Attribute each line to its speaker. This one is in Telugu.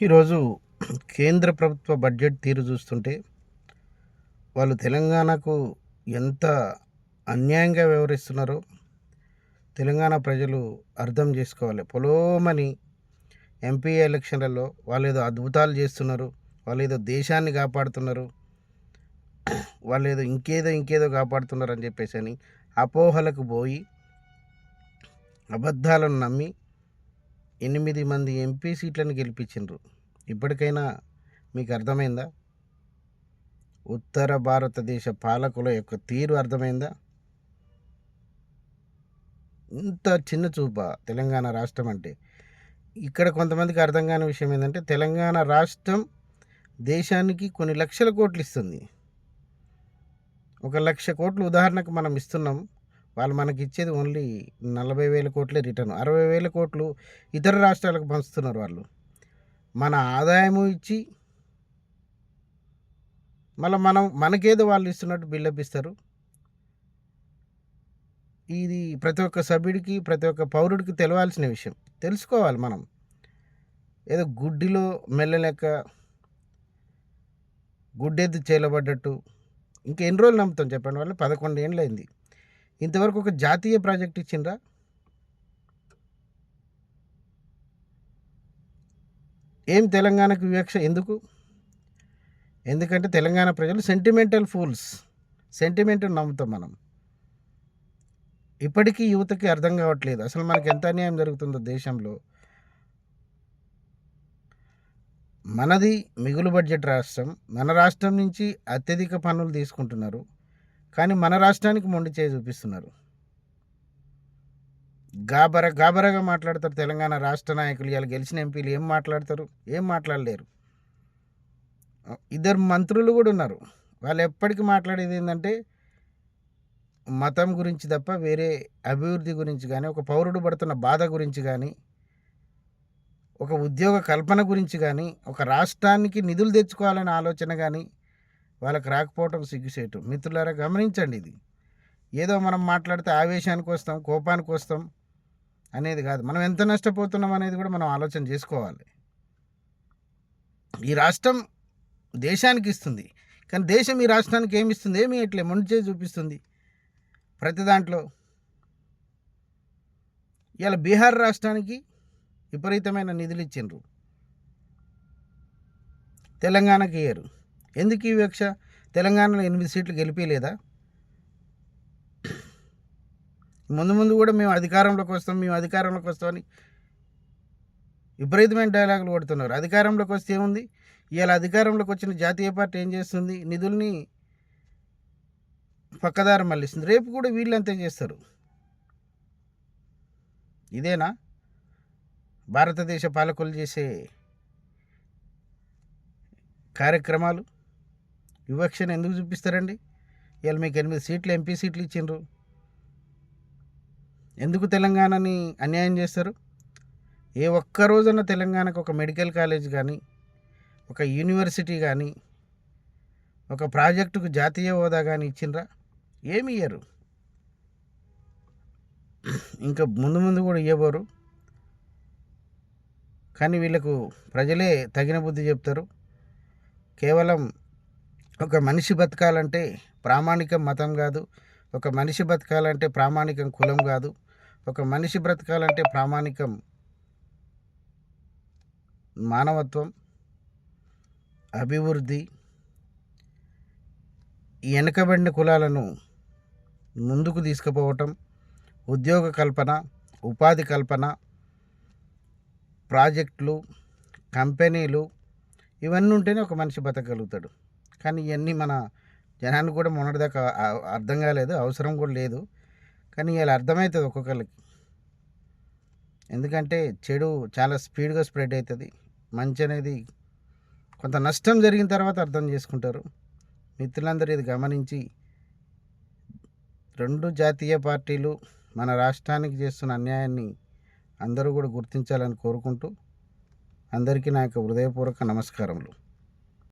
Speaker 1: ఈరోజు కేంద్ర ప్రభుత్వ బడ్జెట్ తీరు చూస్తుంటే వాళ్ళు తెలంగాణకు ఎంత అన్యాయంగా వ్యవహరిస్తున్నారో తెలంగాణ ప్రజలు అర్థం చేసుకోవాలి. పొలోమని ఎంపీ ఎలక్షన్లలో వాళ్ళు ఏదో అద్భుతాలు చేస్తున్నారు, వాళ్ళు ఏదో దేశాన్ని కాపాడుతున్నారు, వాళ్ళు ఏదో ఇంకేదో కాపాడుతున్నారు అని చెప్పేసి అని అపోహలకు పోయి అబద్ధాలను నమ్మి 8 మంది ఎంపీ సీట్లను గెలిపించిండ్రు. ఇప్పటికైనా మీకు అర్థమైందా? ఉత్తర భారతదేశ పాలకుల యొక్క తీరు అర్థమైందా? ఇంత చిన్న చూప తెలంగాణ రాష్ట్రం అంటే. ఇక్కడ కొంతమందికి అర్థం కాని విషయం ఏంటంటే, తెలంగాణ రాష్ట్రం దేశానికి కొన్ని లక్షల కోట్లు ఇస్తుంది. 1,00,000 కోట్లు ఉదాహరణకు మనం ఇస్తున్నాం. వాళ్ళు మనకి ఇచ్చేది ఓన్లీ 40,000 కోట్లే రిటర్న్. 60,000 కోట్లు ఇతర రాష్ట్రాలకు పంచుతున్నారు వాళ్ళు. మన ఆదాయము ఇచ్చి మళ్ళీ మనకేదో వాళ్ళు ఇస్తున్నట్టు బిల్డప్ ఇస్తారు. ఇది ప్రతి ఒక్క సభ్యుడికి, ప్రతి ఒక్క పౌరుడికి తెలవాల్సిన విషయం. తెలుసుకోవాలి మనం. ఏదో గుడ్డిలో మెల్లలేక గుడ్డెద్దు చేలబడ్డట్టు ఇంకా ఎన్ని రోజులు నమ్ముతాం చెప్పండి? వాళ్ళు 11 ఏళ్ళు అయింది. ఇంతవరకు ఒక జాతీయ ప్రాజెక్ట్ ఇచ్చిండ్రా? ఏం తెలంగాణకు వివక్ష ఎందుకు? ఎందుకంటే తెలంగాణ ప్రజలు సెంటిమెంటల్ ఫూల్స్. సెంటిమెంట్ నమ్ముతాం మనం. ఇప్పటికీ యువతకి అర్థం కావట్లేదు అసలు మనకి ఎంత అన్యాయం జరుగుతుందో దేశంలో. మనది మిగులు బడ్జెట్ రాష్ట్రం. మన రాష్ట్రం నుంచి అత్యధిక పన్నులు తీసుకుంటున్నారు, కానీ మన రాష్ట్రానికి మొండి చేయి చూపిస్తున్నారు. గాబరగా మాట్లాడతారు తెలంగాణ రాష్ట్ర నాయకులు. ఇలా గెలిచిన ఎంపీలు ఏం మాట్లాడతారు? ఏం మాట్లాడలేరు. 2 మంత్రులు కూడా ఉన్నారు. వాళ్ళు ఎప్పటికీ మాట్లాడేది ఏంటంటే మతం గురించి తప్ప వేరే అభివృద్ధి గురించి కానీ, ఒక పౌరుడు పడుతున్న బాధ గురించి కానీ, ఒక ఉద్యోగ కల్పన గురించి కానీ, ఒక రాష్ట్రానికి నిధులు తెచ్చుకోవాలనే ఆలోచన కానీ వాళ్ళకి రాకపోవటం సిగ్గుసేటు. మిత్రులారా, గమనించండి. ఇది ఏదో మనం మాట్లాడితే ఆవేశానికి వస్తాం, కోపానికి వస్తాం అనేది కాదు. మనం ఎంత నష్టపోతున్నాం అనేది కూడా మనం ఆలోచన చేసుకోవాలి. ఈ రాష్ట్రం దేశానికి ఇస్తుంది, కానీ దేశం ఈ రాష్ట్రానికి ఏమి ఇస్తుంది? ఏమి ఇట్లే మొండి చేసి చూపిస్తుంది ప్రతి దాంట్లో. ఇలా బీహార్ రాష్ట్రానికి విపరీతమైన నిధులు ఇచ్చిండ్రు, తెలంగాణకి ఇయ్యరు. ఎందుకు ఈ వివక్ష? తెలంగాణలో 8 సీట్లు గెలిపిలేదా? ముందు కూడా మేము అధికారంలోకి వస్తామని విపరీతమైన డైలాగులు కొడుతున్నారు. అధికారంలోకి వస్తే ఏముంది? ఇవాళ అధికారంలోకి వచ్చిన జాతీయ పార్టీ ఏం చేస్తుంది? నిధుల్ని పక్కదారి మళ్ళిస్తుంది. రేపు కూడా వీళ్ళు అంతే చేస్తారు. ఇదేనా భారతదేశ పాలకులు చేసే కార్యక్రమాలు? వివక్షను ఎందుకు చూపిస్తారండి? ఇవాళ మీకు 8 సీట్లు ఎంపీ సీట్లు ఇచ్చిండ్రు. ఎందుకు తెలంగాణని అన్యాయం చేస్తారు? ఏ ఒక్క రోజున తెలంగాణకు ఒక మెడికల్ కాలేజ్ కానీ, ఒక యూనివర్సిటీ కానీ, ఒక ప్రాజెక్టుకు జాతీయ హోదా కానీ ఇచ్చిండ్రా? ఏమి ఇయ్యరు. ఇంకా ముందు కూడా ఇవ్వబోరు. కానీ వీళ్ళకు ప్రజలే తగిన బుద్ధి చెప్తారు. కేవలం ఒక మనిషి బతకాలంటే ప్రామాణికం మతం కాదు, ఒక మనిషి బతకాలంటే ప్రామాణికం కులం కాదు, ఒక మనిషి బ్రతకాలంటే ప్రామాణికం మానవత్వం, అభివృద్ధి. ఈ వెనుకబడిన కులాలను ముందుకు తీసుకుపోవటం, ఉద్యోగ కల్పన, ఉపాధి కల్పన, ప్రాజెక్టులు, కంపెనీలు, ఇవన్నీ ఉంటేనే ఒక మనిషి బతకగలుగుతాడు. కానీ ఇవన్నీ మన జనానికి కూడా మొన్నటిదాకా అర్థం కాలేదు, అవసరం కూడా లేదు. కానీ ఇలా అర్థమవుతుంది ఒక్కొక్కరికి. ఎందుకంటే చెడు చాలా స్పీడ్గా స్ప్రెడ్ అవుతుంది. మంచి అనేది కొంత నష్టం జరిగిన తర్వాత అర్థం చేసుకుంటారు. మిత్రులందరూ ఇది గమనించి 2 జాతీయ పార్టీలు మన రాష్ట్రానికి చేస్తున్న అన్యాయాన్ని అందరూ కూడా గుర్తించాలని కోరుకుంటూ అందరికీ నా యొక్క హృదయపూర్వక నమస్కారములు.